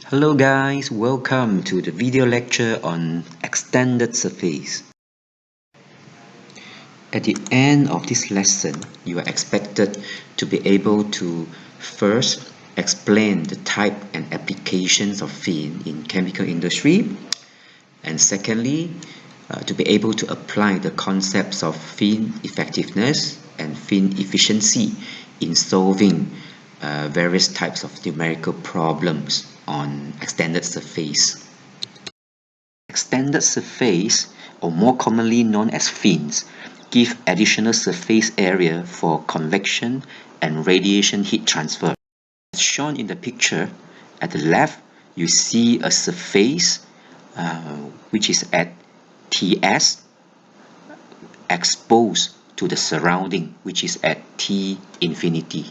Hello guys, welcome to the video lecture on extended surface. At the end of this lesson, you are expected to be able to first explain the type and applications of fin in chemical industry, and secondly, to be able to apply the concepts of fin effectiveness and fin efficiency in solving various types of numerical problems on extended surface. Extended surface, or more commonly known as fins, give additional surface area for convection and radiation heat transfer. As shown in the picture, at the left, you see a surface which is at Ts exposed to the surrounding, which is at T infinity.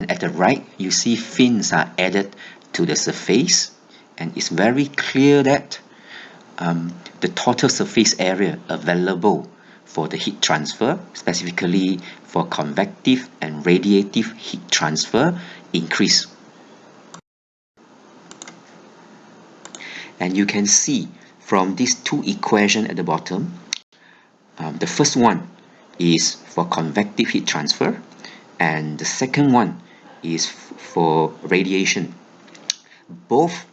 At the right, you see fins are added to the surface, and it's very clear that the total surface area available for the heat transfer, specifically for convective and radiative heat transfer, increase. And you can see from these two equations at the bottom, the first one is for convective heat transfer, and the second one is for radiation. Both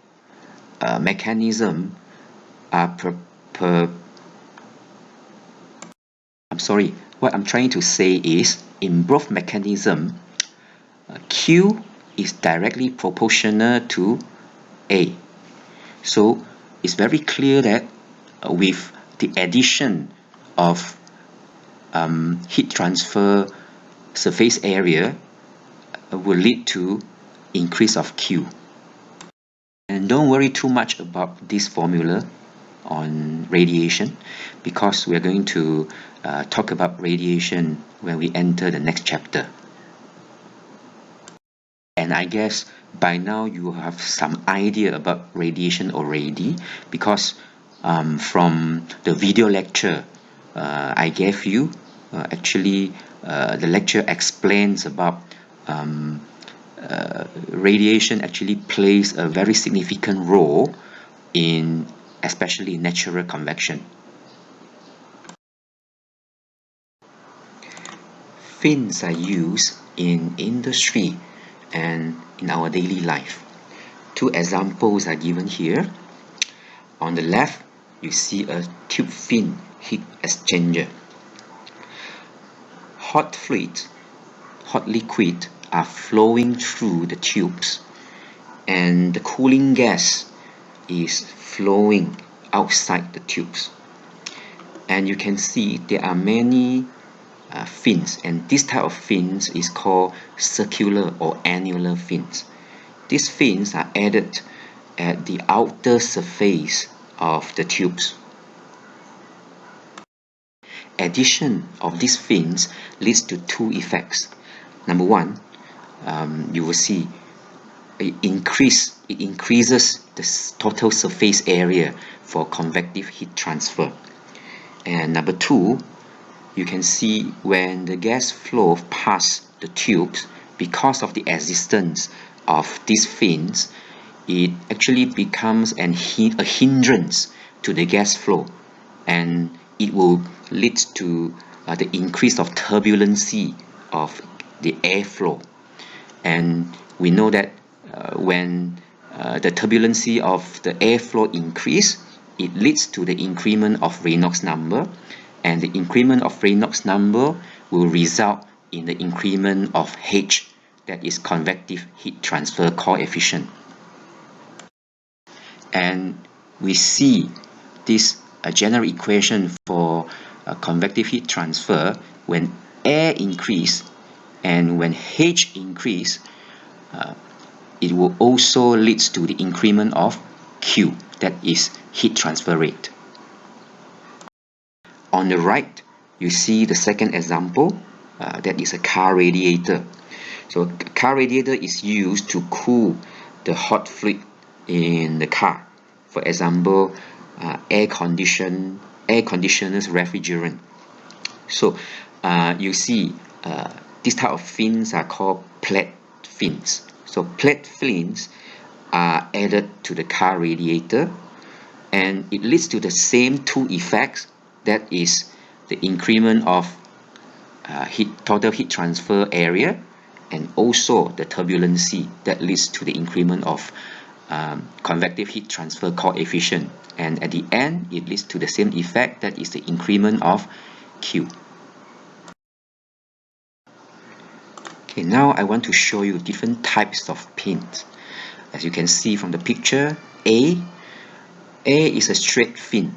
mechanisms are what I'm trying to say is, in both mechanisms, Q is directly proportional to A. So it's very clear that with the addition of heat transfer surface area will lead to increase of Q. And don't worry too much about this formula on radiation, because we're going to talk about radiation when we enter the next chapter. And I guess by now you have some idea about radiation already, because from the video lecture I gave you, the lecture explains about radiation actually plays a very significant role in especially natural convection. Fins are used in industry and in our daily life. Two examples are given here. On the left, you see a tube fin heat exchanger. Hot liquid are flowing through the tubes, and the cooling gas is flowing outside the tubes. And you can see there are many fins, and this type of fins is called circular or annular fins. These fins are added at the outer surface of the tubes. Addition of these fins leads to two effects. Number one, you will see it increases the total surface area for convective heat transfer. And number two, you can see when the gas flow past the tubes, because of the existence of these fins, it actually becomes a hindrance to the gas flow, and it will lead to the increase of turbulency of the airflow. And we know that when the turbulency of the airflow increase, it leads to the increment of Reynolds number, and the increment of Reynolds number will result in the increment of H, that is convective heat transfer coefficient. And we see this general equation for convective heat transfer: when air increase and when H increase, it will also lead to the increment of Q, that is heat transfer rate. On the right, you see the second example, that is a car radiator. So a car radiator is used to cool the hot fluid in the car. For example, air conditioner's refrigerant. So you see these type of fins are called plate fins. So plate fins are added to the car radiator, and it leads to the same two effects, that is the increment of total heat transfer area, and also the turbulency that leads to the increment of convective heat transfer coefficient, and at the end it leads to the same effect, that is the increment of Q. Okay, now I want to show you different types of fins. As you can see from the picture, A is a straight fin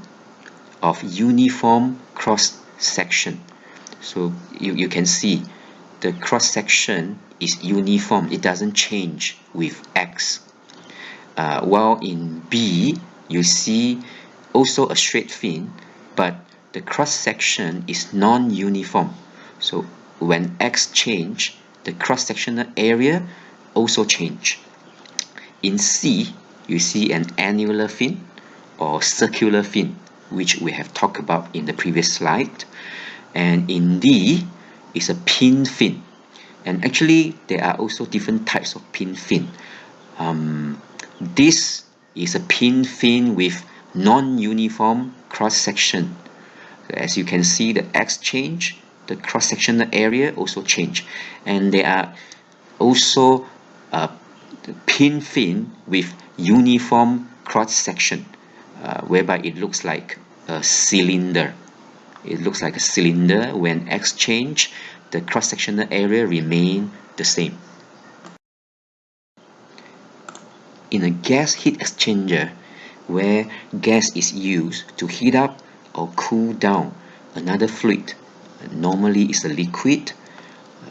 of uniform cross section. So you can see the cross section is uniform, it doesn't change with X. While in B, you see also a straight fin, but the cross section is non-uniform. So when X change, the cross-sectional area also change. In C, you see an annular fin or circular fin, which we have talked about in the previous slide. And in D is a pin fin. And actually, there are also different types of pin fin. This is a pin fin with non-uniform cross-section. As you can see, the X change, the cross-sectional area also change. And there are also pin fin with uniform cross-section, whereby it looks like a cylinder. It looks like a cylinder. When X change, the cross-sectional area remain the same. In a gas heat exchanger, where gas is used to heat up or cool down another fluid, normally is a liquid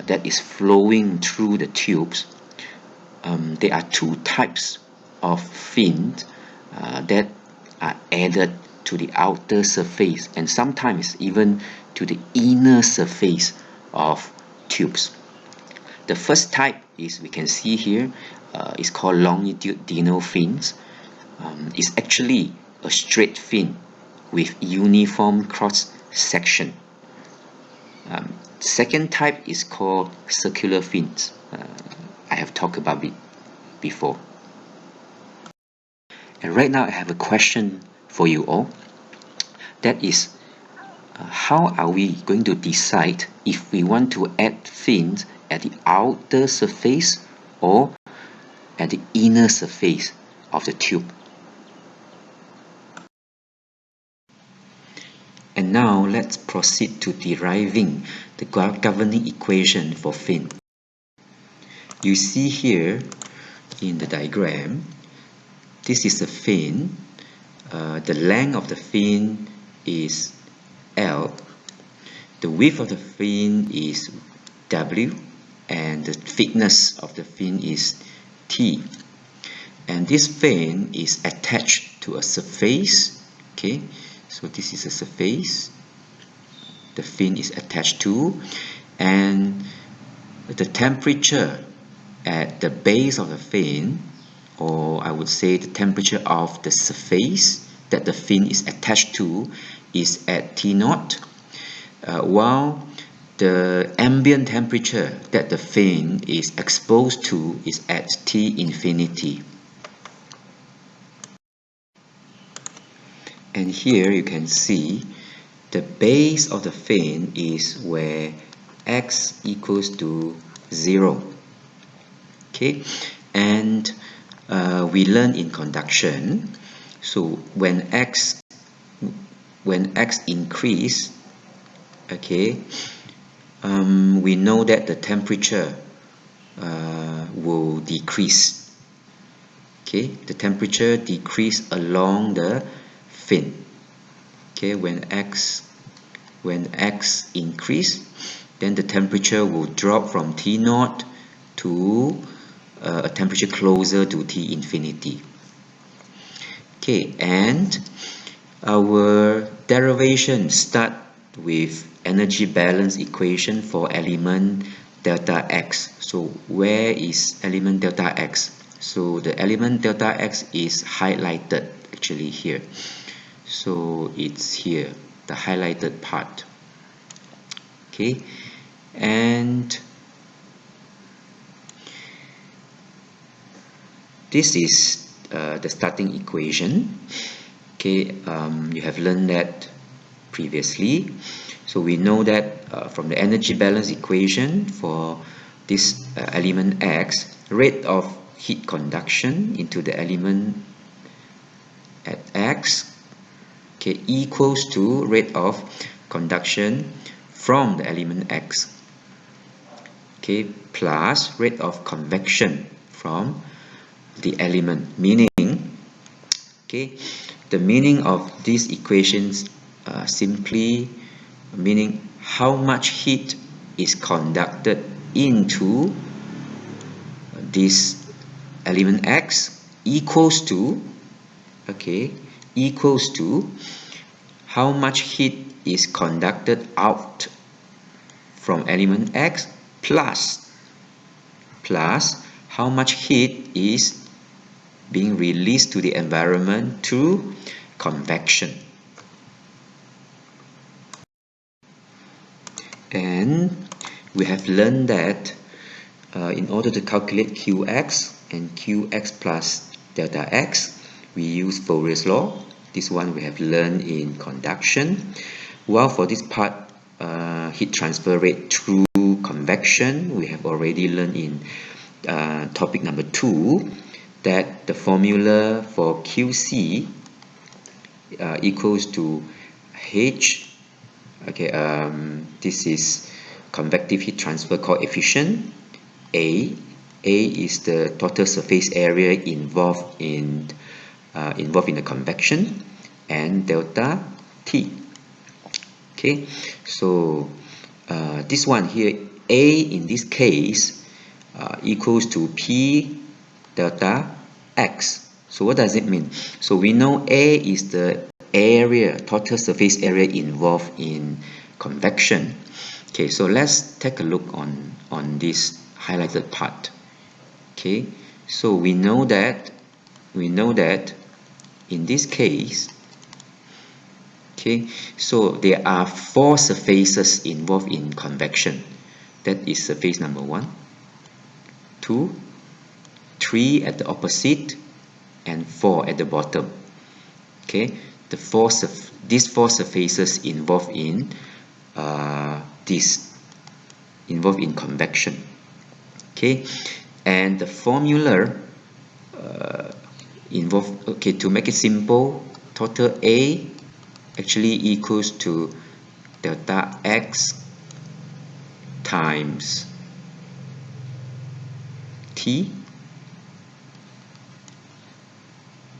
that is flowing through the tubes, there are two types of fins that are added to the outer surface, and sometimes even to the inner surface of tubes. The first type is, we can see here, is called longitudinal fins. It's actually a straight fin with uniform cross section. Second type is called circular fins. I have talked about it before. And right now I have a question for you all. That is, how are we going to decide if we want to add fins at the outer surface or at the inner surface of the tube? And now let's proceed to deriving the governing equation for fin. You see here in the diagram, this is a fin. The length of the fin is L, the width of the fin is W, and the thickness of the fin is T. And this fin is attached to a surface. Okay, so this is a surface the fin is attached to, and the temperature at the base of the fin, or I would say the temperature of the surface that the fin is attached to, is at T0, while the ambient temperature that the fin is exposed to is at T infinity. And here you can see the base of the fin is where X equals to 0. Okay, and we learn in conduction, so when X increase, okay, we know that the temperature will decrease. Okay, the temperature decrease along the fin. Okay, when X increase, then the temperature will drop from T0 to a temperature closer to T infinity. Okay, and our derivation start with energy balance equation for element delta X. So where is element delta X? So the element delta X is highlighted actually here. So it's here, the highlighted part. Okay, and this is the starting equation. Okay, you have learned that previously. So we know that from the energy balance equation for this element X, rate of heat conduction into the element at X, okay, equals to rate of conduction from the element X, okay, plus rate of convection from the element, meaning, okay, the meaning of these equations simply meaning how much heat is conducted into this element X equals to, okay, equals to how much heat is conducted out from element X plus how much heat is being released to the environment through convection. And we have learned that in order to calculate Qx and Qx plus delta X, we use Fourier's law. This one we have learned in conduction. While for this part, heat transfer rate through convection, we have already learned in topic number 2 that the formula for Qc equals to H. Okay, this is convective heat transfer coefficient. A is the total surface area involved in the convection, and delta T. Okay, so this one here, A in this case equals to P delta X. So what does it mean? So we know A is the area, total surface area involved in convection. Okay, so let's take a look on this highlighted part. Okay, so we know that in this case, okay, so there are 4 surfaces involved in convection. That is surface number 1, 2, 3 at the opposite, and 4 at the bottom. Okay, these 4 surfaces involved in convection. Okay, and the formula okay, to make it simple, total A actually equals to delta X times T,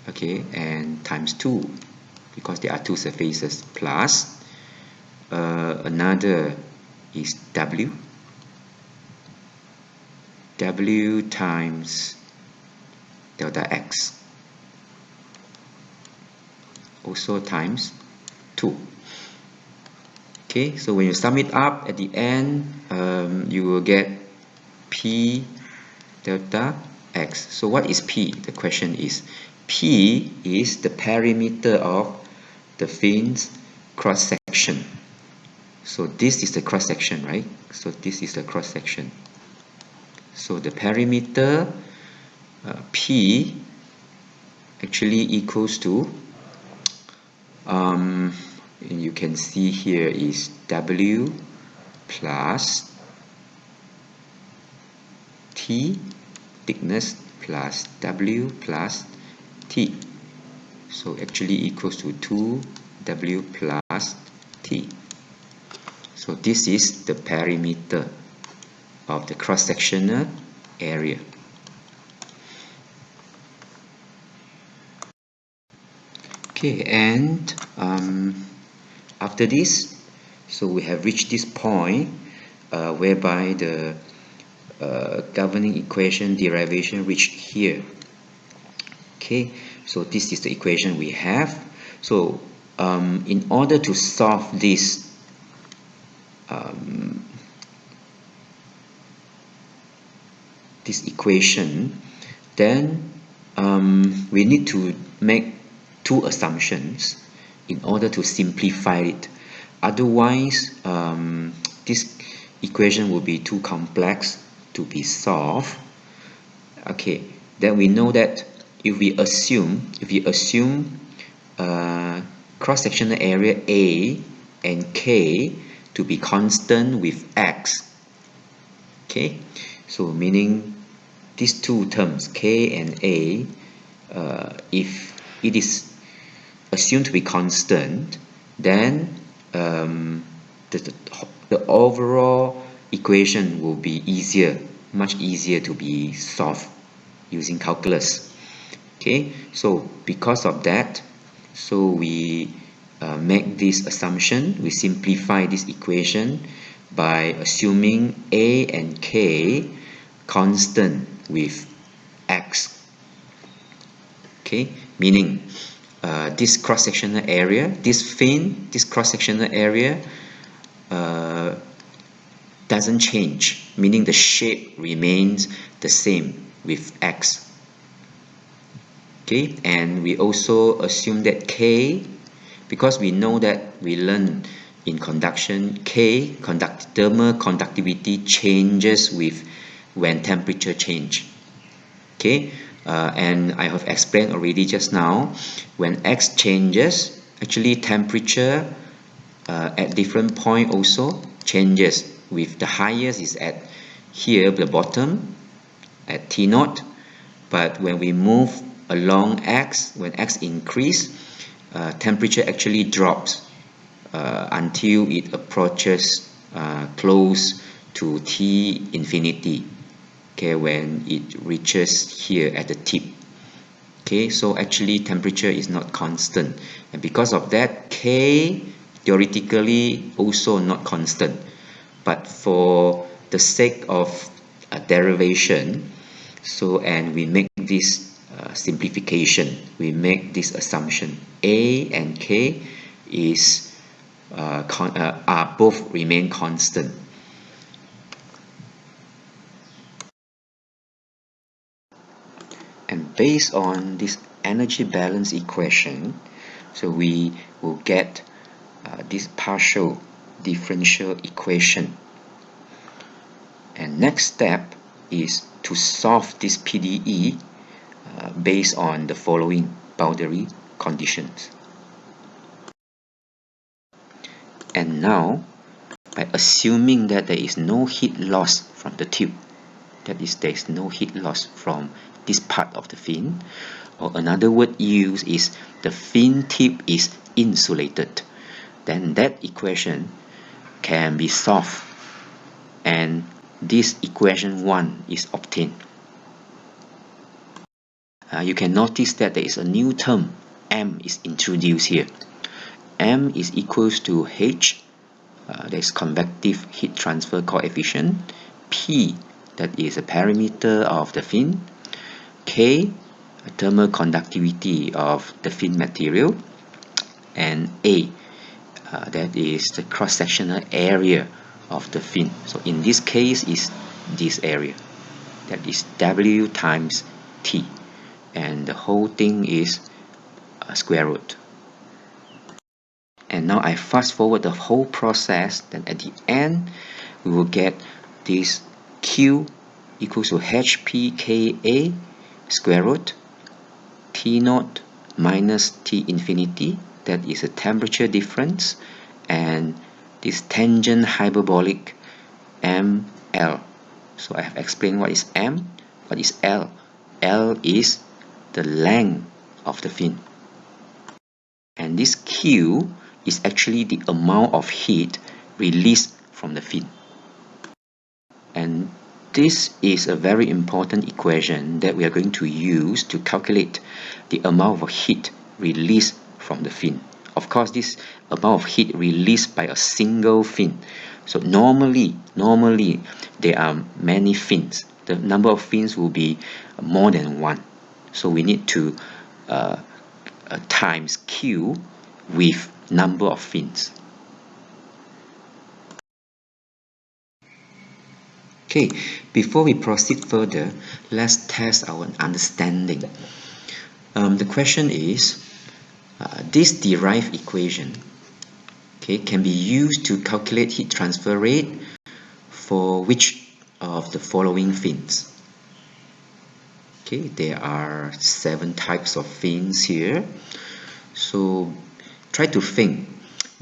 okay, and times 2 because there are 2 surfaces, plus another is W times delta X, also times 2. Okay, so when you sum it up at the end, you will get P delta X. So what is P? The question is, P is the perimeter of the fin's cross section. So this is the cross section, right? So this is the cross section. So the perimeter P actually equals to, and you can see here is W plus T, thickness plus W plus T. So actually equals to 2W plus T. So this is the perimeter of the cross-sectional area. Okay, and after this, so we have reached this point whereby the governing equation derivation reached here. Okay, so this is the equation we have. So in order to solve this this equation, then we need to make 2 assumptions in order to simplify it. Otherwise, this equation will be too complex to be solved. Okay, then we know that if we assume cross-sectional area A and K to be constant with X, okay, so meaning these two terms K and A, if it is assumed to be constant, then the overall equation will be much easier to be solved using calculus. Okay, so because of that, so we make this assumption, we simplify this equation by assuming A and K constant with X. Okay, meaning this cross-sectional area, this cross-sectional area doesn't change, meaning the shape remains the same with X. Okay, and we also assume that K, because we know that we learn in conduction, K, thermal conductivity, changes with when temperature change. Okay, and I have explained already just now, when X changes, actually temperature at different point also changes. With the highest is at here, the bottom, at T0, but when we move along X, when X increase, temperature actually drops until it approaches close to T infinity. Okay, when it reaches here at the tip. Okay, so actually temperature is not constant, and because of that, K theoretically also not constant, but for the sake of derivation, so and we make this simplification, we make this assumption A and K is are both remain constant. And based on this energy balance equation, so we will get this partial differential equation. And next step is to solve this PDE based on the following boundary conditions. And now, by assuming that there is no heat loss from the tube, that is, there is no heat loss from this part of the fin, or another word used is the fin tip is insulated, then that equation can be solved, and this equation 1 is obtained. You can notice that there is a new term, M, is introduced here. M is equals to H, that is convective heat transfer coefficient, P, that is a parameter of the fin, K, thermal conductivity of the fin material, and A, that is the cross-sectional area of the fin. So in this case is this area, that is W times T, and the whole thing is square root. And now I fast forward the whole process, then at the end we will get this Q equals to HPKA square root T0 minus T infinity, that is a temperature difference, and this tangent hyperbolic ML. So I have explained what is M, what is L. L is the length of the fin, and this Q is actually the amount of heat released from the fin. And this is a very important equation that we are going to use to calculate the amount of heat released from the fin. Of course, this amount of heat released by a single fin. So normally there are many fins. The number of fins will be more than one. So we need to times Q with number of fins. Okay, before we proceed further, let's test our understanding. The question is, this derived equation, okay, can be used to calculate heat transfer rate for which of the following fins? Okay, there are 7 types of fins here. So try to think,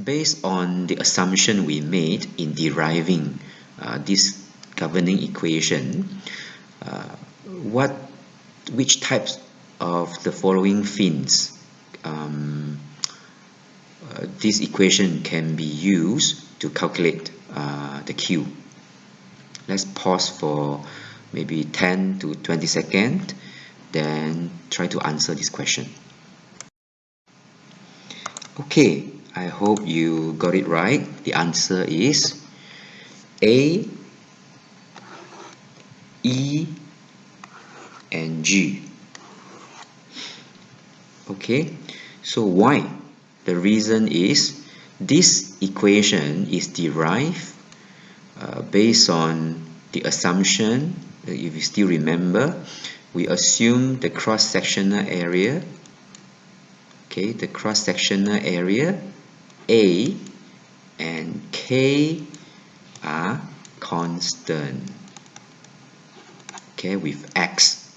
based on the assumption we made in deriving this governing equation, which types of the following fins this equation can be used to calculate the Q. Let's pause for maybe 10 to 20 seconds, then try to answer this question. Okay, I hope you got it right. The answer is A, E, and G. Okay, so why? The reason is this equation is derived based on the assumption, if you still remember, we assume the cross-sectional area, okay, the cross-sectional area A and K are constant, okay, with X.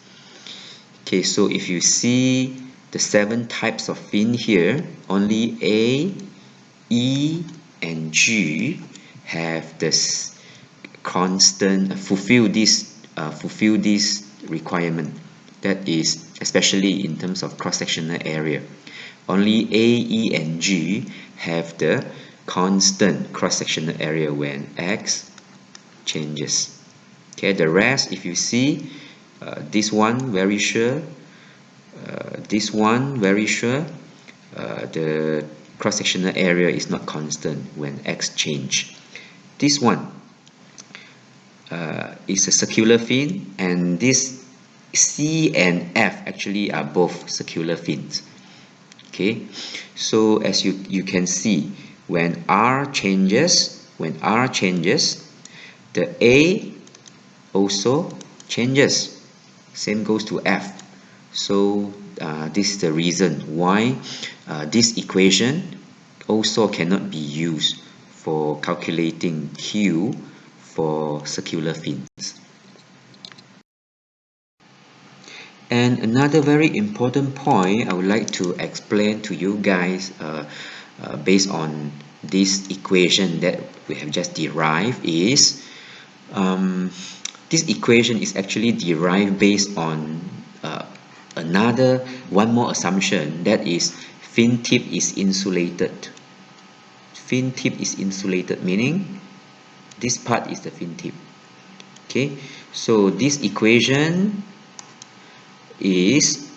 Okay, so if you see the 7 types of fin here, only A, E, and G have this constant, fulfill this requirement. That is, especially in terms of cross-sectional area. Only A, E, and G have the constant cross-sectional area when X changes. Okay, the rest, if you see, this one very sure, this one very sure, the cross-sectional area is not constant when X change. This one is a circular fin, and this C and F actually are both circular fins. Okay, so as you can see, when R changes, the A also changes. Same goes to F. So this is the reason why this equation also cannot be used for calculating Q for circular fins. And another very important point I would like to explain to you guys based on this equation that we have just derived is this equation is actually derived based on one more assumption, that is fin tip is insulated. Fin tip is insulated, meaning this part is the fin tip. Okay, so this equation is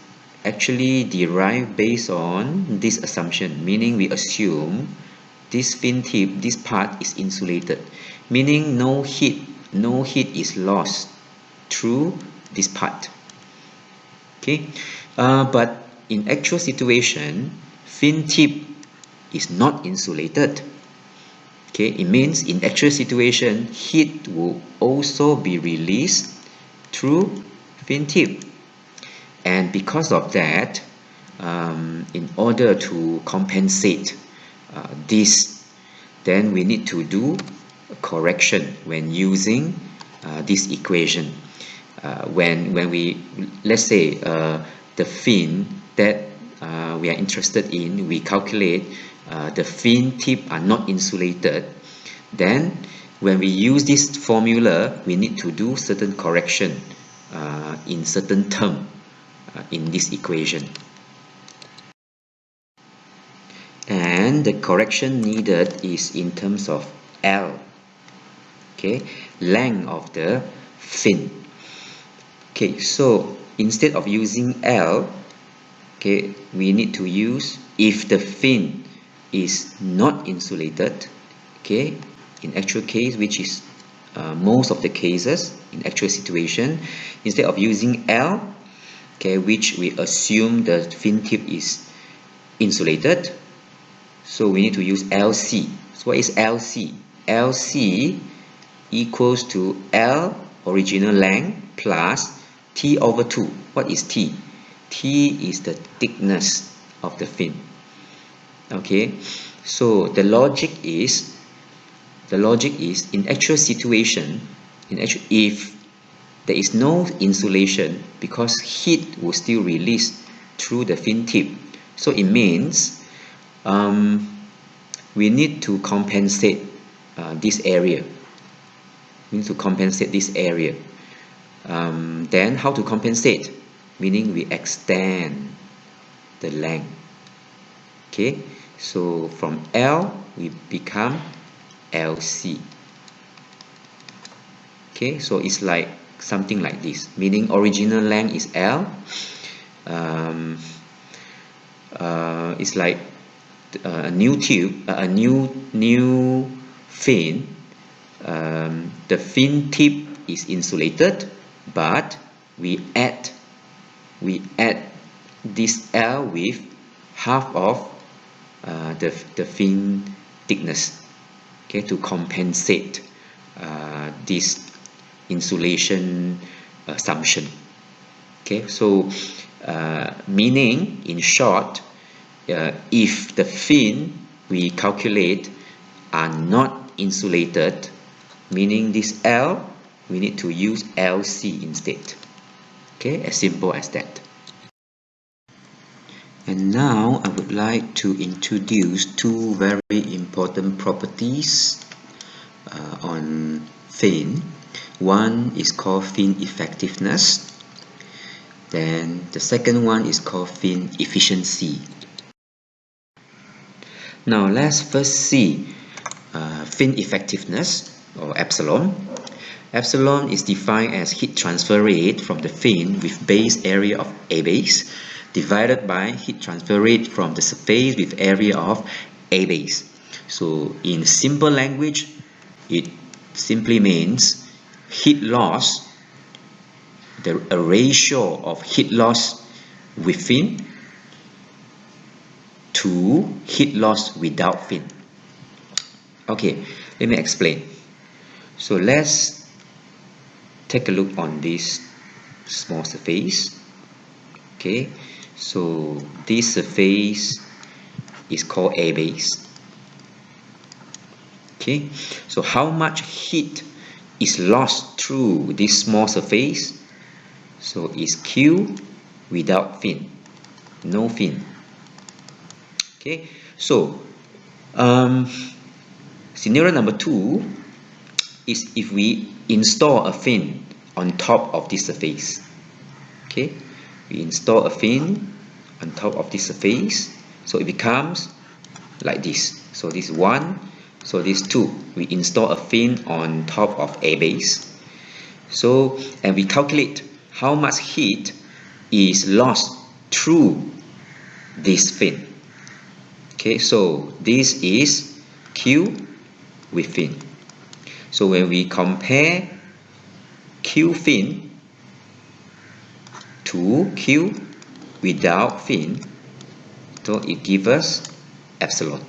actually derived based on this assumption, meaning we assume this fin tip, this part is insulated, meaning no heat is lost through this part. Okay, but in actual situation, fin tip is not insulated. Okay, it means in actual situation, heat will also be released through fin tip. And because of that, in order to compensate this, then we need to do a correction when using this equation. When we, let's say the fin that we are interested in, we calculate the fin tip are not insulated, then when we use this formula, we need to do certain correction in certain term in this equation. And the correction needed is in terms of L, okay, length of the fin. Okay, so instead of using L, okay, we need to use, if the fin is not insulated, okay, in actual case, which is most of the cases in actual situation, instead of using L, okay, which we assume the fin tip is insulated, so we need to use LC. So what is LC? LC equals to L original length plus T over 2. What is T? T is the thickness of the fin. Okay, so the logic is in actual situation, if there is no insulation because heat will still release through the fin tip. So it means we need to compensate this area. We need to compensate this area. Then how to compensate? Meaning we extend the length. Okay, so from L we become LC. Okay, so it's like something like this, meaning original length is L. It's like a new tube, a new fin. The fin tip is insulated, but we add this L with half of the fin thickness, okay, to compensate this insulation assumption. Okay, so meaning in short, if the fin we calculate are not insulated, meaning this L, we need to use LC instead. Okay, as simple as that. And now I would like to introduce two very important properties on fin. One is called fin effectiveness. Then the second one is called fin efficiency. Now let's first see fin effectiveness, or epsilon. Epsilon is defined as heat transfer rate from the fin with base area of A base divided by heat transfer rate from the surface with area of A base. So in simple language, it simply means heat loss, a ratio of heat loss with fin to heat loss without fin. Okay, let me explain. So let's take a look on this small surface. Okay, so this surface is called A base. Okay, so how much heat is lost through this small surface? So it's Q without fin, no fin. Okay, so scenario number 2 is if we install a fin on top of this surface. Okay, we install a fin on top of this surface, so it becomes like this. So this 1, so this 2. We install a fin on top of A base. So, and we calculate how much heat is lost through this fin. Okay, so this is Q with fin. So when we compare Q fin to Q without fin, so it gives us epsilon.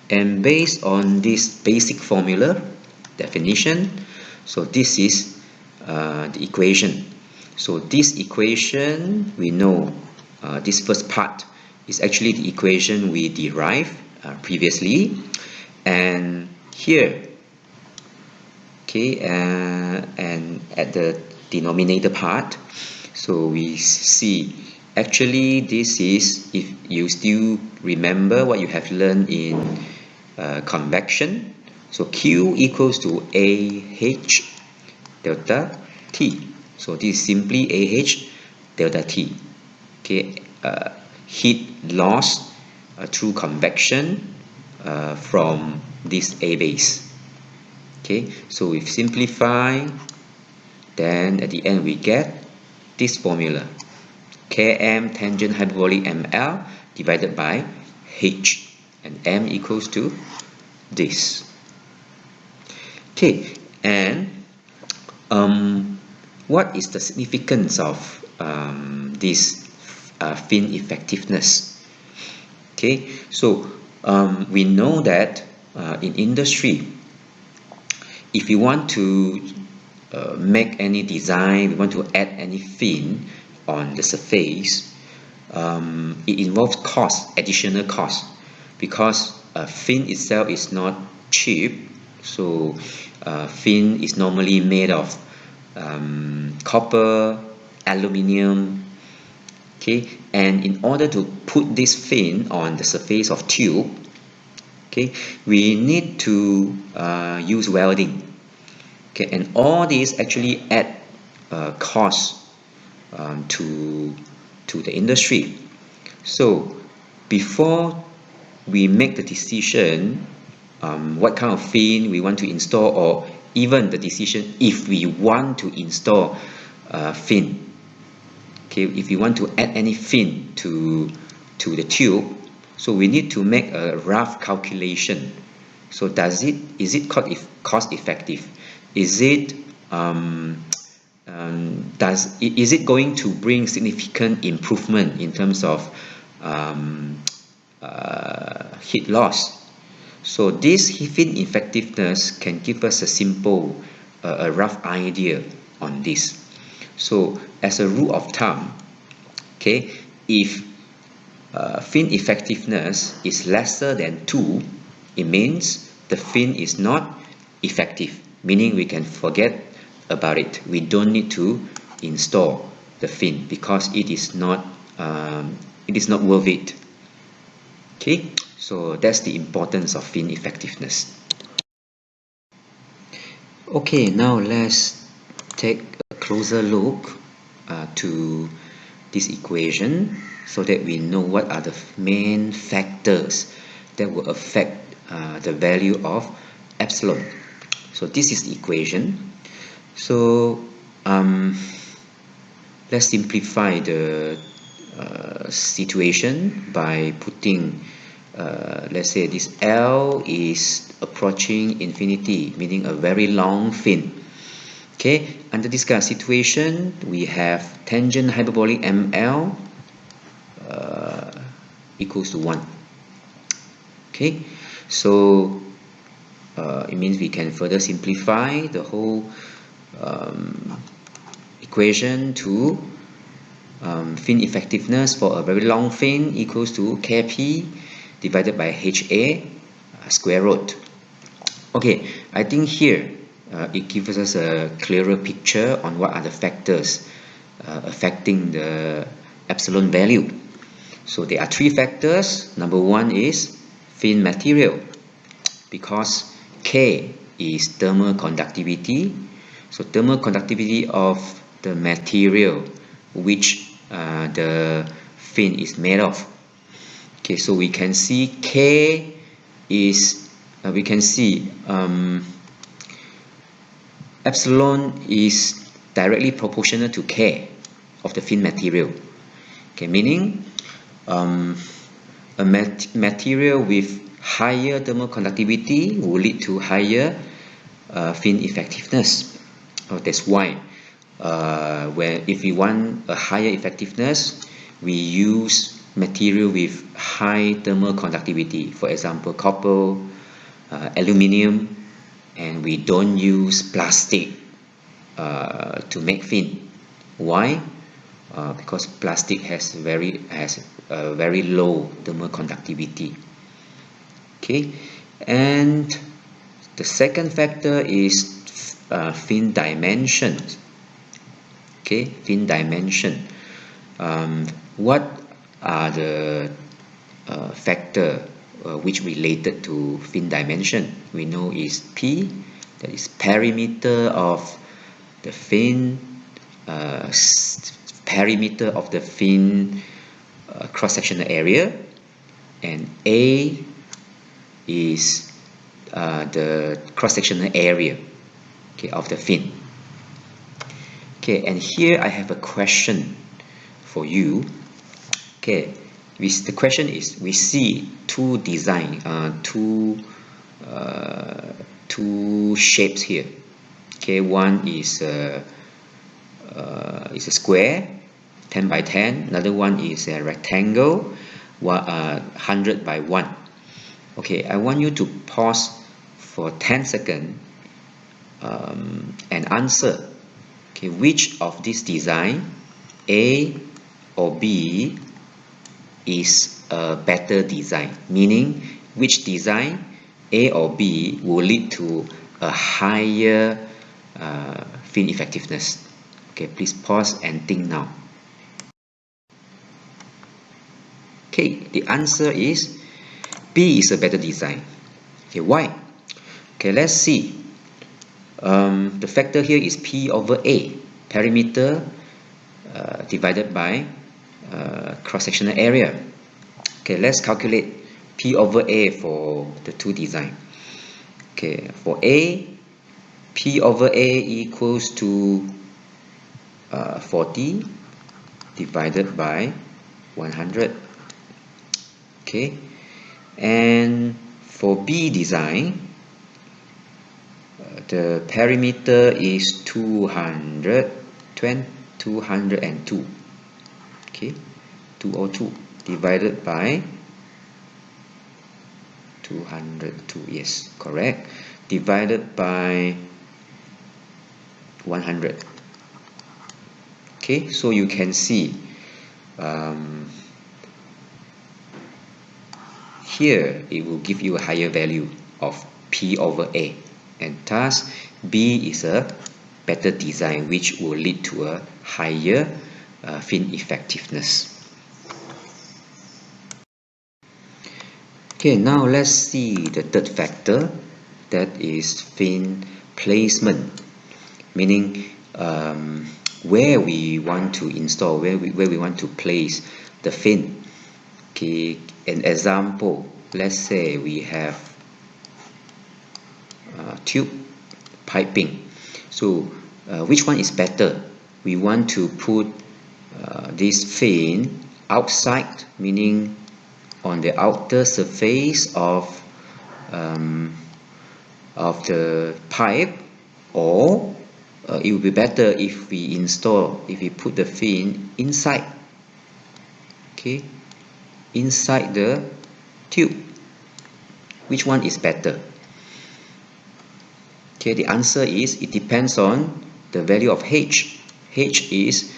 And based on this basic formula definition, so this is the equation. So this equation, we know this first part is actually the equation we derived previously, and here, okay, and at the denominator part, so we see actually this is, if you still remember what you have learned in convection, so Q equals to AH delta T. So this is simply AH delta T. Okay, heat loss through convection from this A base. Okay, so we simplify, then at the end we get this formula, Km tangent hyperbolic ml divided by H, and m equals to this. Okay, and what is the significance of this fin effectiveness? Okay, so we know that in industry, if you want to make any design, we want to add any fin on the surface, it involves cost, additional cost, because fin itself is not cheap. So fin is normally made of copper, aluminium. Okay, and in order to put this fin on the surface of tube, okay, we need to use welding. Okay, and all these actually add cost to the industry. So before we make the decision what kind of fin we want to install, or even the decision if we want to install fin, okay, if you want to add any fin to the tube, so we need to make a rough calculation. So is it cost effective? Is it is it going to bring significant improvement in terms of heat loss? So this fin effectiveness can give us a simple, a rough idea on this. So as a rule of thumb, okay, if fin effectiveness is lesser than 2, it means the fin is not effective, meaning we can forget about it. We don't need to install the fin because it is not worth it. Okay, so that's the importance of fin effectiveness. Okay, now let's take a closer look to this equation so that we know what are the main factors that will affect the value of epsilon. So this is the equation. So let's simplify the situation by putting let's say this L is approaching infinity, meaning a very long fin. Okay, under this kind of situation, we have tangent hyperbolic ML equals to 1. Okay, so it means we can further simplify the whole equation to fin effectiveness for a very long fin equals to Kp divided by HA square root. Okay, I think here it gives us a clearer picture on what are the factors affecting the epsilon value. So there are 3 factors. Number 1 is fin material, because K is thermal conductivity. So thermal conductivity of the material which the fin is made of. Okay, so we can see K is we can see epsilon is directly proportional to K of the fin material. Okay, meaning a material with higher thermal conductivity will lead to higher fin effectiveness. That's why if we want a higher effectiveness, we use material with high thermal conductivity, for example copper, aluminium, and we don't use plastic to make fin. Why? Because plastic has a very low thermal conductivity. Okay, and the second factor is fin dimension. Okay, fin dimension. What are the factor which related to fin dimension? We know is P, that is perimeter of the fin, perimeter of the fin cross-sectional area, and A is the cross-sectional area, okay, of the fin. Okay, and here I have a question for you. Okay, the question is, we see two shapes here. Okay, one is a square, 10 by 10. Another one is a rectangle, 100 by 1. Okay, I want you to pause for 10 seconds and answer. Okay, which of this design, A or B, is a better design? Meaning, which design, A or B, will lead to a higher fin effectiveness? Okay, please pause and think now. Okay, the answer is B is a better design. Okay, why? Okay, let's see. The factor here is P over A, perimeter divided by cross-sectional area. Okay, let's calculate P over A for the two design. Okay, for A, P over A equals to 40 divided by 100. Okay, and for B design, the perimeter is 202. Okay, 202 divided by 202, yes, correct, divided by 100. Okay, so you can see here it will give you a higher value of P over A, and thus B is a better design, which will lead to a higher fin effectiveness. Okay, now let's see the third factor, that is fin placement, meaning where we want to install, where we want to place the fin. Okay, an example, let's say we have tube piping. So which one is better? We want to put this fin outside, meaning on the outer surface of the pipe, or it would be better if we put the fin inside. Okay, inside the tube. Which one is better? Okay, the answer is it depends on the value of H. H is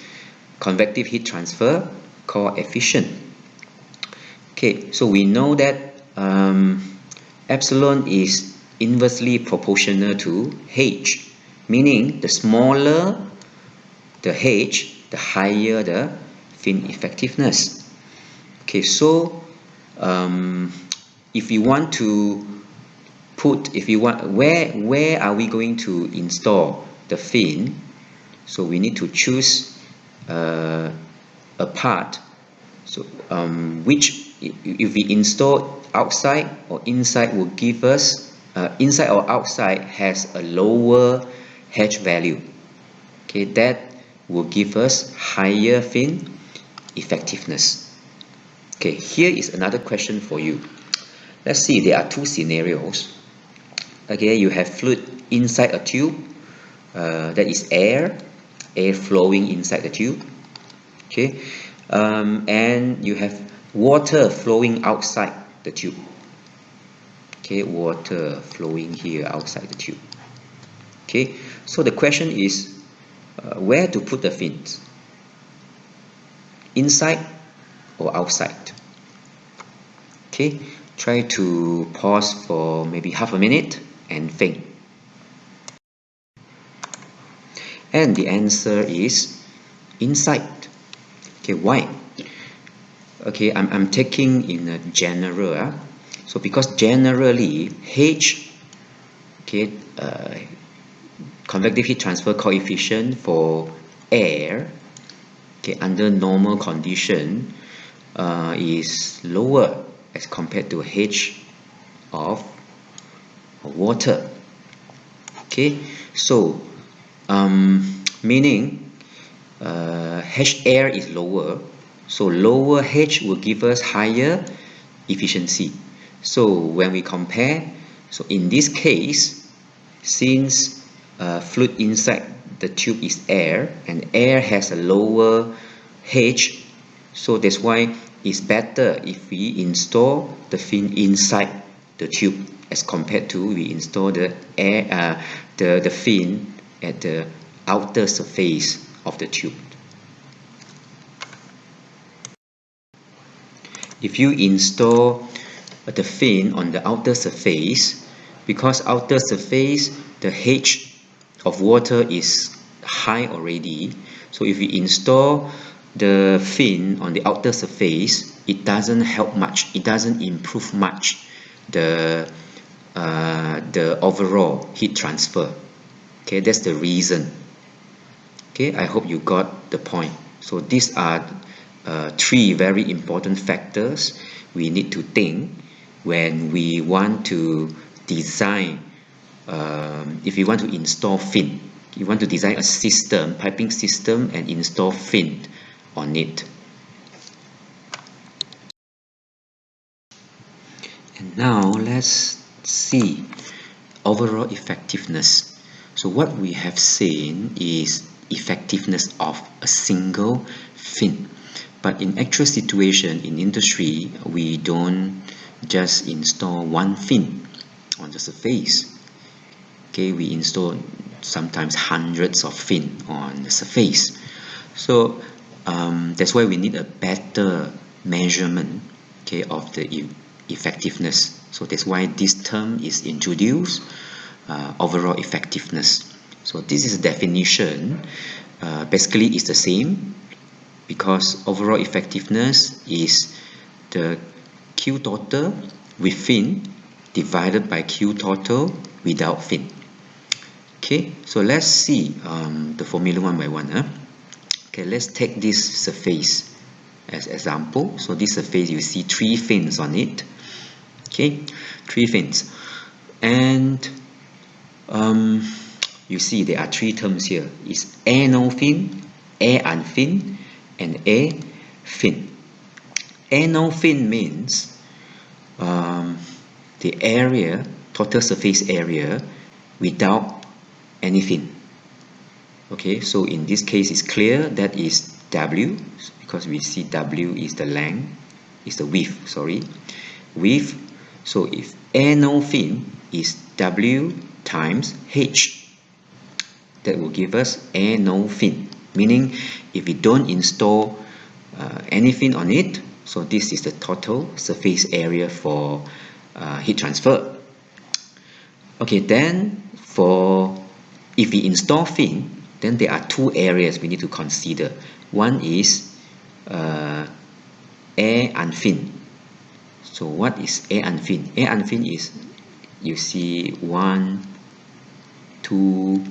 convective heat transfer coefficient. Okay, so we know that epsilon is inversely proportional to H, meaning the smaller the H, the higher the fin effectiveness. Okay, so if you want to put, where are we going to install the fin? So we need to choose a part. So which, if we install outside or inside, will give us inside or outside has a lower H value. Okay, that will give us higher fin effectiveness. Okay, here is another question for you. Let's see, there are two scenarios. Okay, you have fluid inside a tube, that is air flowing inside the tube. Okay, and you have water flowing outside the tube. Okay, water flowing here outside the tube. Okay, so the question is where to put the fins? Inside or outside? Okay, try to pause for maybe half a minute and think. And the answer is inside. Okay, why? Okay, I'm taking in a general. So because generally H, okay, convective heat transfer coefficient for air, okay, under normal condition is lower as compared to H of water. Okay, so meaning H air is lower, so lower H will give us higher efficiency. So when we compare, so in this case, since fluid inside the tube is air, and air has a lower H, so that's why it's better if we install the fin inside the tube as compared to we install the air the fin at the outer surface of the tube. If you install the fin on the outer surface, because outer surface the H of water is high already. So if we install the fin on the outer surface, it doesn't help much, it doesn't improve much the overall heat transfer. Okay, that's the reason. Okay, I hope you got the point. So these are three very important factors we need to think when we want to design, if you want to install fin. You want to design a system, piping system, and install fin on it. And now let's see overall effectiveness. So what we have seen is effectiveness of a single fin. But in actual situation in industry, we don't just install one fin on the surface. Okay, we install sometimes hundreds of fin on the surface. So that's why we need a better measurement, okay, of the effectiveness. So that's why this term is introduced, overall effectiveness. So this is a definition. Basically it's the same, because overall effectiveness is the Q total with fin divided by Q total without fin. Okay, so let's see the formula one by one. Okay, let's take this surface as example. So this surface, you see three fins on it. Okay, three fins, and you see there are three terms here. It's air no fin, air unfin, and air fin. Air no fin means the area, total surface area without any fin. Okay, so in this case it's clear that is W, because we see W is the length, is the width, sorry, width. So if air no fin is W times H, that will give us air no fin, meaning if we don't install any fin on it, so this is the total surface area for heat transfer. Okay, then if we install fin, then there are two areas we need to consider. One is air unfin. So what is air unfin? Air unfin is, you see 1, 2,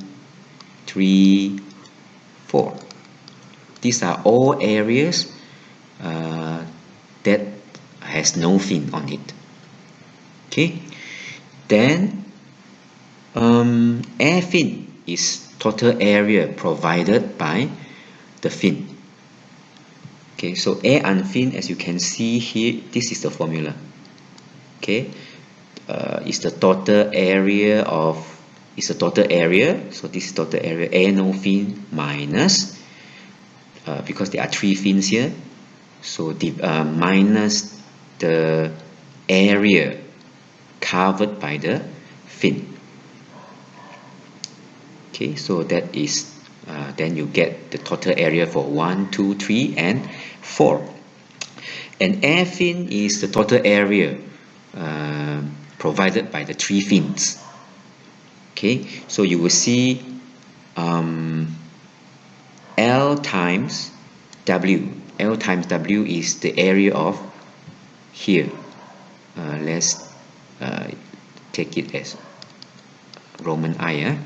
3, 4. These are all areas that has no fin on it. Okay, then air fin is total area provided by the fin. Okay, so air unfin, as you can see here, this is the formula. Okay, is the total area of, is the total area. So this is total area, air no fin minus, because there are three fins here, so minus the area covered by the fin. Okay, so that is then you get the total area for 1, 2, 3, and 4. And air fin is the total area provided by the three fins. Okay, so you will see L times W. L times W is the area of here. Let's take it as Roman I.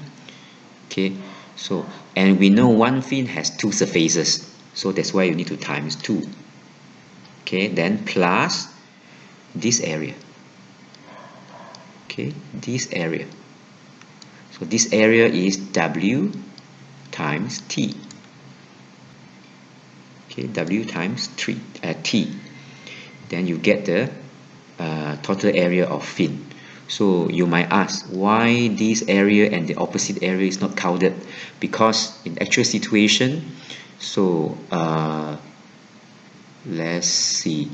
Okay, so, and we know one fin has two surfaces, so that's why you need to times 2. Okay, then plus this area. Okay, this area. So this area is W times T. Okay, W times T. Then you get the total area of fin. So you might ask, why this area and the opposite area is not counted? Because in actual situation, so let's see.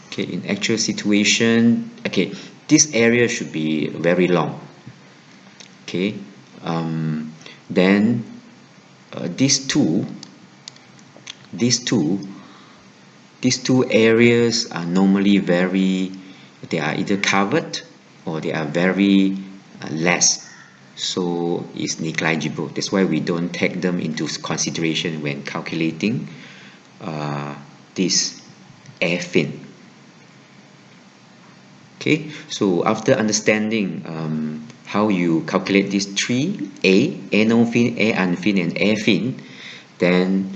Okay, in actual situation, okay, this area should be very long. Okay, then these two areas are normally very, they are either covered or they are very less, so it's negligible. That's why we don't take them into consideration when calculating this air fin. Okay, so after understanding how you calculate these three, air known fin, air unfin, and air fin, then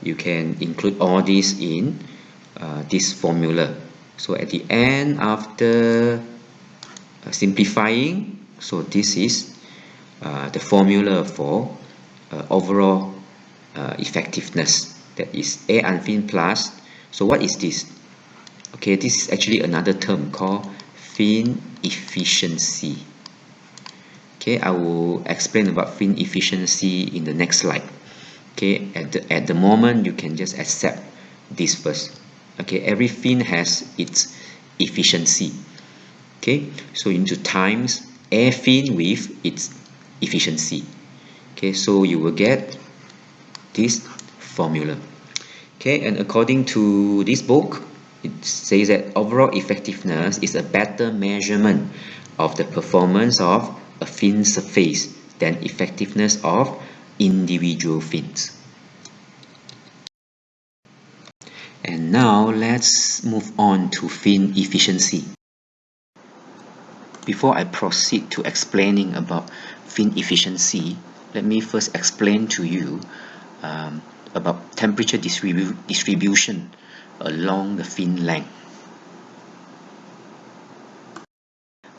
you can include all these in this formula. So at the end, after simplifying, so this is the formula for overall effectiveness, that is air unfin plus. So what is this? Okay, this is actually another term called fin efficiency. Okay, I will explain about fin efficiency in the next slide. Okay, at the moment you can just accept this first. Okay, every fin has its efficiency. Okay, so you need to times air fin with its efficiency. Okay, so you will get this formula. Okay, and according to this book, it says that overall effectiveness is a better measurement of the performance of a fin surface than effectiveness of individual fins. And now let's move on to fin efficiency. Before I proceed to explaining about fin efficiency, let me first explain to you about temperature distribution along the fin length.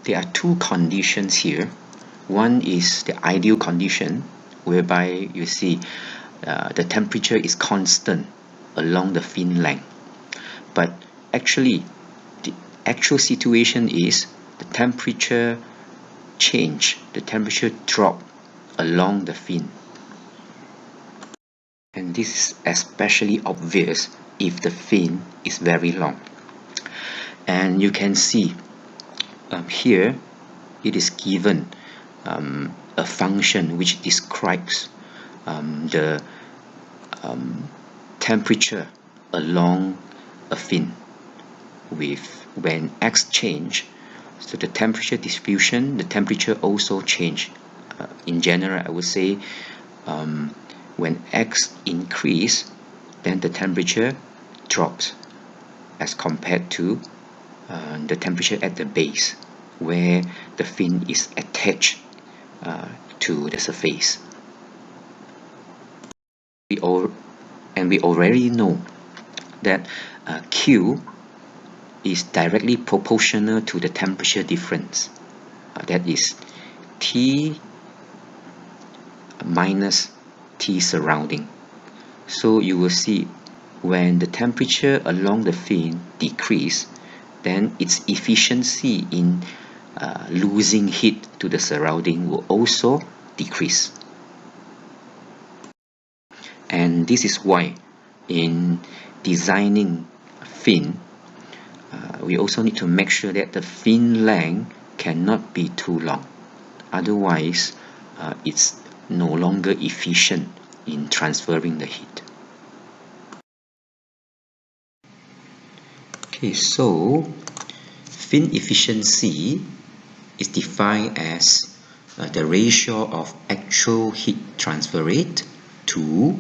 There are two conditions here. One is the ideal condition, whereby you see the temperature is constant along the fin length. But actually, the actual situation is the temperature change, the temperature drop along the fin. And this is especially obvious if the fin is very long. And you can see here it is given a function which describes the temperature along a fin with when x change, so the temperature distribution, the temperature also change. In general, I would say when x increase, then the temperature drops as compared to the temperature at the base, where the fin is attached to the surface. We already know that Q is directly proportional to the temperature difference. That is T minus T surrounding. So you will see when the temperature along the fin decrease, then its efficiency in losing heat to the surrounding will also decrease. And this is why in designing a fin, we also need to make sure that the fin length cannot be too long. Otherwise, it's no longer efficient in transferring the heat. Okay, so fin efficiency is defined as the ratio of actual heat transfer rate to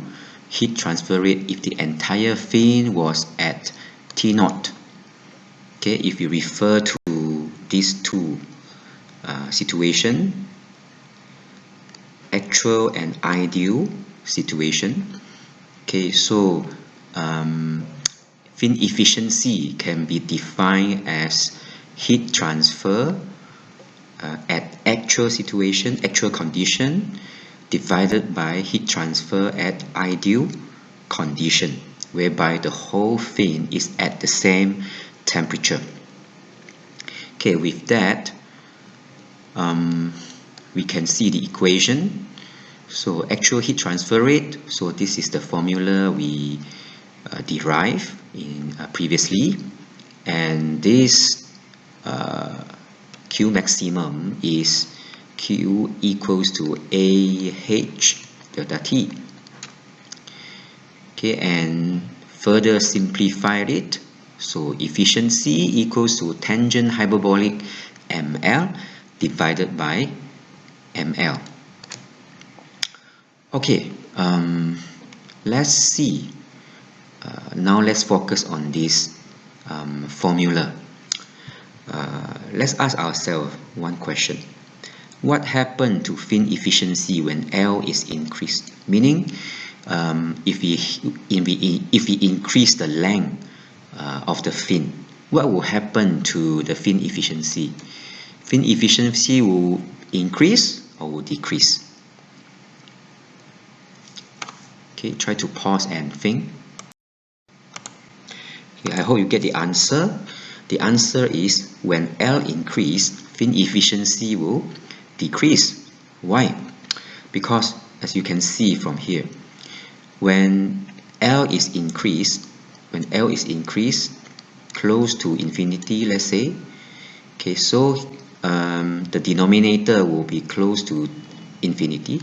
heat transfer rate if the entire fin was at T0. Okay, if you refer to these two situations, actual and ideal situation. Okay, so fin efficiency can be defined as heat transfer at actual situation, actual condition, divided by heat transfer at ideal condition, whereby the whole fin is at the same temperature. Okay, with that, we can see the equation. So actual heat transfer rate, so this is the formula we derived in previously, and this Q maximum is Q equals to AH delta T. Okay, and further simplified it, so efficiency equals to tangent hyperbolic ML divided by ml. Okay, let's see. Now let's focus on this formula. Let's ask ourselves one question. What happened to fin efficiency when L is increased? Meaning, if we increase the length of the fin, what will happen to the fin efficiency? Fin efficiency will increase or will decrease? Okay, try to pause and think. Okay, I hope you get the answer. The answer is when L increase, fin efficiency will decrease. Why? Because as you can see from here, when L is increased, close to infinity, let's say, okay, so the denominator will be close to infinity,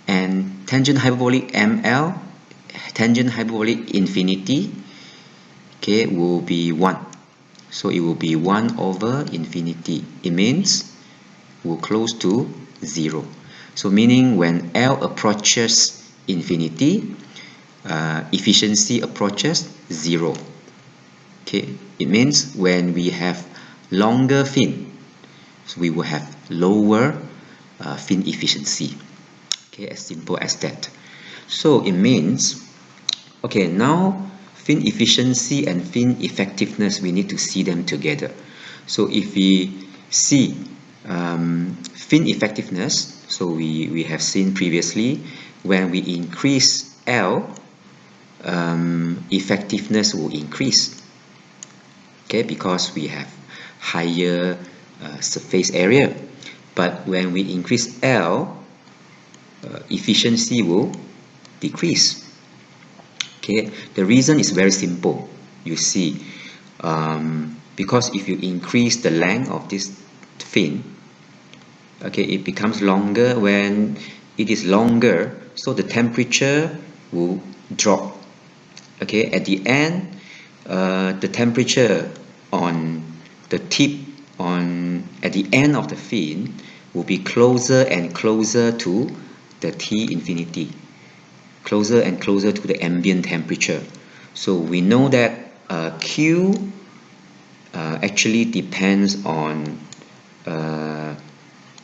and tangent hyperbolic ml, tangent hyperbolic infinity, okay, will be 1. So it will be 1 over infinity. It means will close to 0. So meaning when L approaches infinity, efficiency approaches 0. Okay, it means when we have longer fin, so we will have lower fin efficiency. Okay, as simple as that. So it means, okay, now fin efficiency and fin effectiveness, we need to see them together. So if we see fin effectiveness, so we have seen previously, when we increase L, effectiveness will increase. Okay, because we have higher surface area. But when we increase L, efficiency will decrease. Okay, the reason is very simple. You see, because if you increase the length of this fin, okay, it becomes longer. When it is longer, so the temperature will drop. Okay, at the end, the temperature on the tip at the end of the fin will be closer and closer to the T infinity, closer and closer to the ambient temperature. So we know that Q actually depends on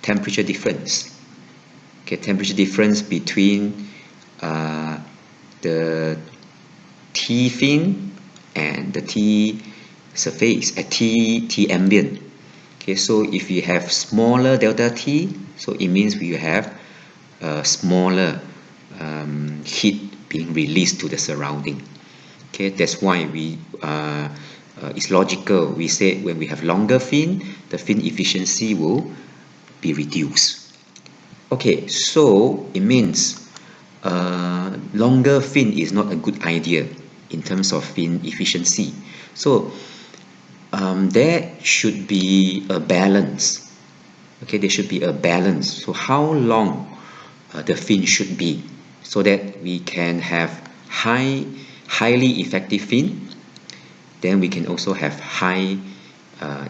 temperature difference. Okay, temperature difference between the T fin and the T surface at T ambient. Okay, so if you have smaller delta T, so it means we have smaller heat being released to the surrounding. Okay, that's why we it's logical. We say when we have longer fin, the fin efficiency will be reduced. Okay, so it means longer fin is not a good idea in terms of fin efficiency. So there should be a balance. Okay, there should be a balance. So how long the fin should be, so that we can have highly effective fin, then we can also have high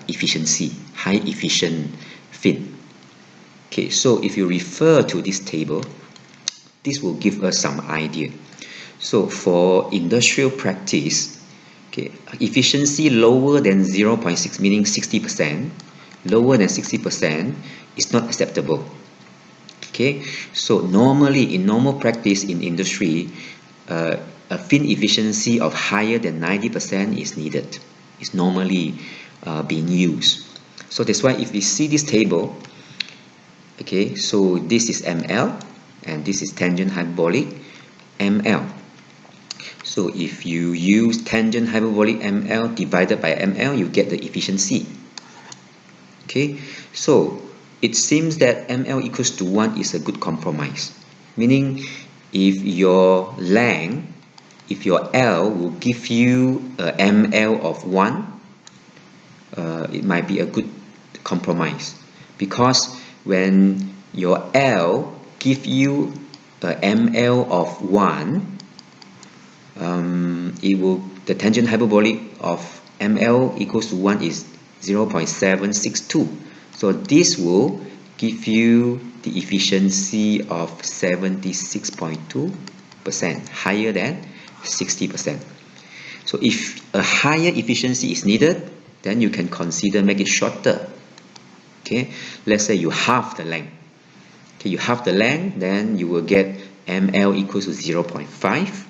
efficiency, high efficient fin. Okay, so if you refer to this table, this will give us some idea. So for industrial practice, okay, efficiency lower than 0.6, meaning 60%, lower than 60% is not acceptable. Okay, so normally in normal practice in industry, a fin efficiency of higher than 90% is needed. It's normally being used. So that's why if we see this table, okay, so this is ml and this is tangent hyperbolic ml. So if you use tangent hyperbolic ml divided by ml, you get the efficiency. Okay, so it seems that ml equals to 1 is a good compromise. Meaning, if your length, if your L will give you a ml of 1, it might be a good compromise. Because when your L give you a ml of 1, the tangent hyperbolic of ml equals to 1 is 0.762. So this will give you the efficiency of 76.2%, higher than 60%. So if a higher efficiency is needed, then you can consider make it shorter. Okay, let's say you halve the length. Okay, you halve the length, then you will get ml equals to 0.5.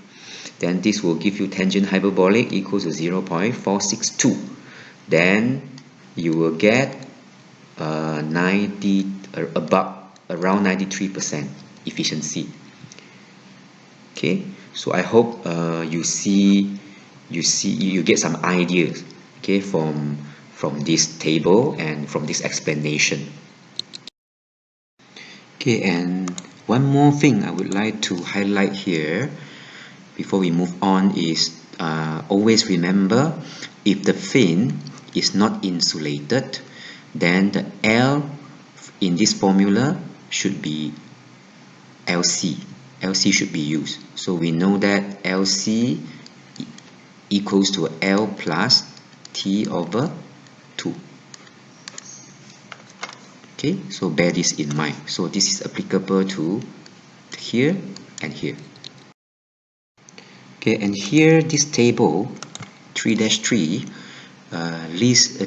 Then this will give you tangent hyperbolic equals to 0.462. Then you will get around 93% efficiency. Okay, so I hope you get some ideas, okay, from this table and from this explanation. Okay, and one more thing I would like to highlight here before we move on is always remember, if the fin is not insulated, then the L in this formula should be LC. LC should be used. So we know that LC equals to L plus T over 2. Okay, so bear this in mind. So this is applicable to here and here. Okay, and here this table 3-3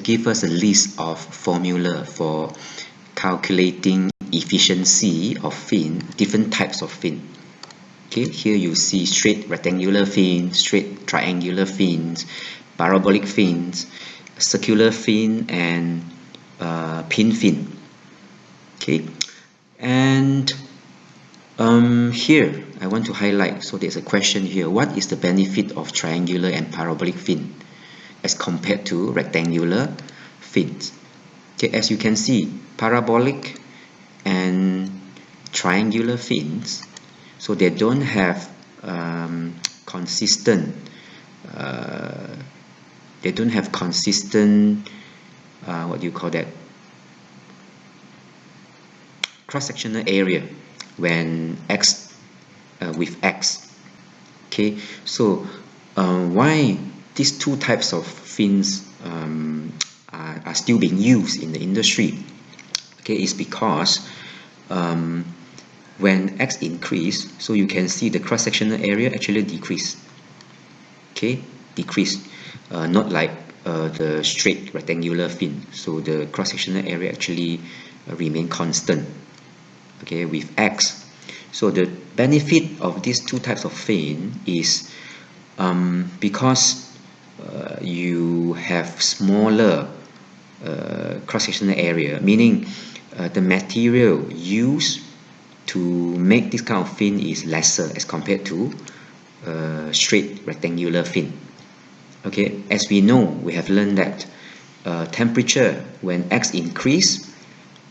give us a list of formula for calculating efficiency of fin, different types of fin. Okay, here you see straight rectangular fins, straight triangular fins, parabolic fins, circular fin, and pin fin. Okay, and here I want to highlight, so there's a question here, what is the benefit of triangular and parabolic fin as compared to rectangular fins? Okay, as you can see, parabolic and triangular fins, so they don't have consistent what do you call that, cross-sectional area when x with x. Okay, so why these two types of fins are still being used in the industry? Okay, it's because when x increase, so you can see the cross-sectional area actually decrease. Okay, decrease, not like the straight rectangular fin. So the cross-sectional area actually remain constant. Okay, with x. So the benefit of these two types of fin is because you have smaller cross-sectional area, meaning the material used to make this kind of fin is lesser as compared to straight rectangular fin. Okay, as we know, we have learned that temperature, when x increase,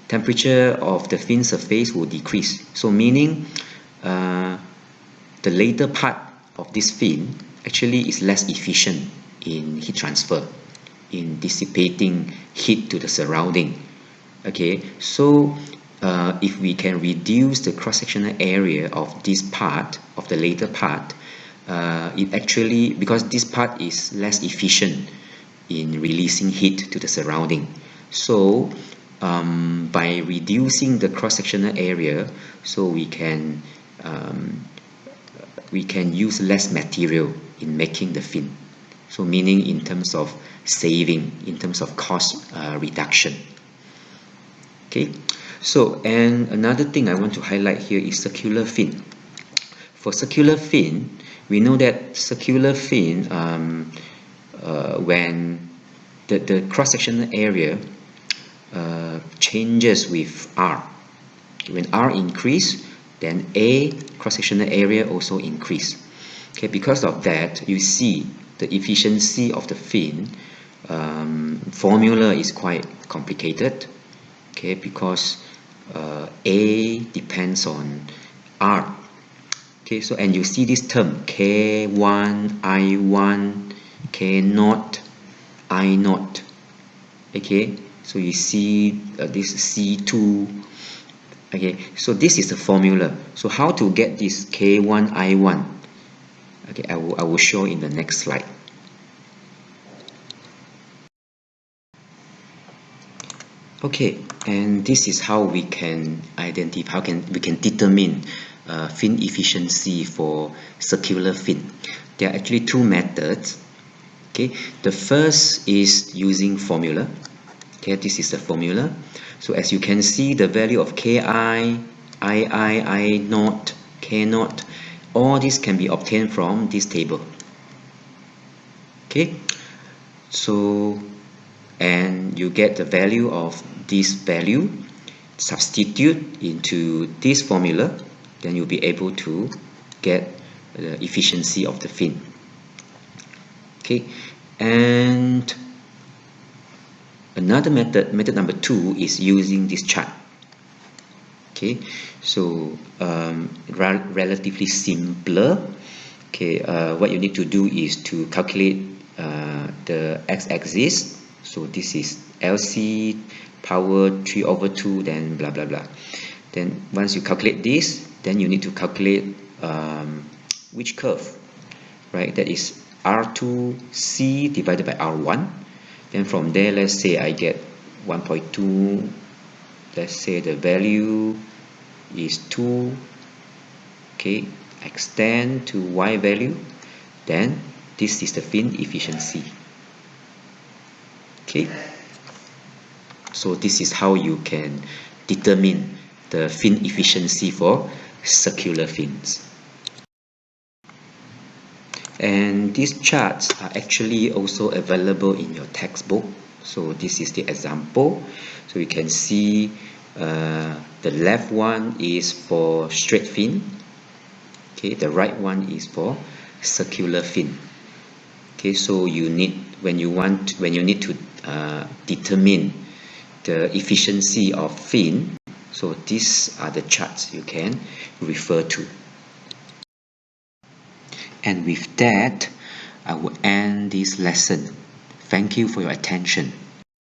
temperature of the fin surface will decrease. So meaning the later part of this fin actually is less efficient in heat transfer, in dissipating heat to the surrounding. Okay, so if we can reduce the cross-sectional area of this part, of the later part, it actually, because this part is less efficient in releasing heat to the surrounding, so by reducing the cross-sectional area, so we can use less material in making the fin. So meaning in terms of saving, in terms of cost reduction. Okay, so and another thing I want to highlight here is circular fin. For circular fin, we know that circular fin, when the cross-sectional area changes with R. When R increase, then A cross-sectional area also increase. Okay, because of that, you see the efficiency of the fin formula is quite complicated. Okay, because A depends on R. Okay, so and you see this term K1, I1, K0, I0. Okay, so you see this C2. Okay, so this is the formula. So how to get this K1, I1? Okay, I will show in the next slide. Okay, and this is how we can identify, we can determine fin efficiency for circular fin. There are actually two methods. Okay, the first is using formula. Okay, this is the formula. So as you can see, the value of Ki, I naught, K naught, all this can be obtained from this table. Okay, so and you get the value of this value, substitute into this formula, then you'll be able to get the efficiency of the fin. Okay, and another method number 2 is using this chart. Okay, so relatively simpler. Okay, what you need to do is to calculate the x-axis. So this is LC power 3/2, then blah blah blah. Then once you calculate this, then you need to calculate which curve, right? That is R2C divided by R1. Then from there, let's say I get 1.2. Let's say the value is 2. Okay, extend to Y value. Then this is the fin efficiency. Okay, so this is how you can determine the fin efficiency for circular fins. And these charts are actually also available in your textbook. So this is the example. So you can see the left one is for straight fin. Okay, the right one is for circular fin. Okay, so you need when you need to determine the efficiency of fin. So these are the charts you can refer to. And with that, I will end this lesson. Thank you for your attention.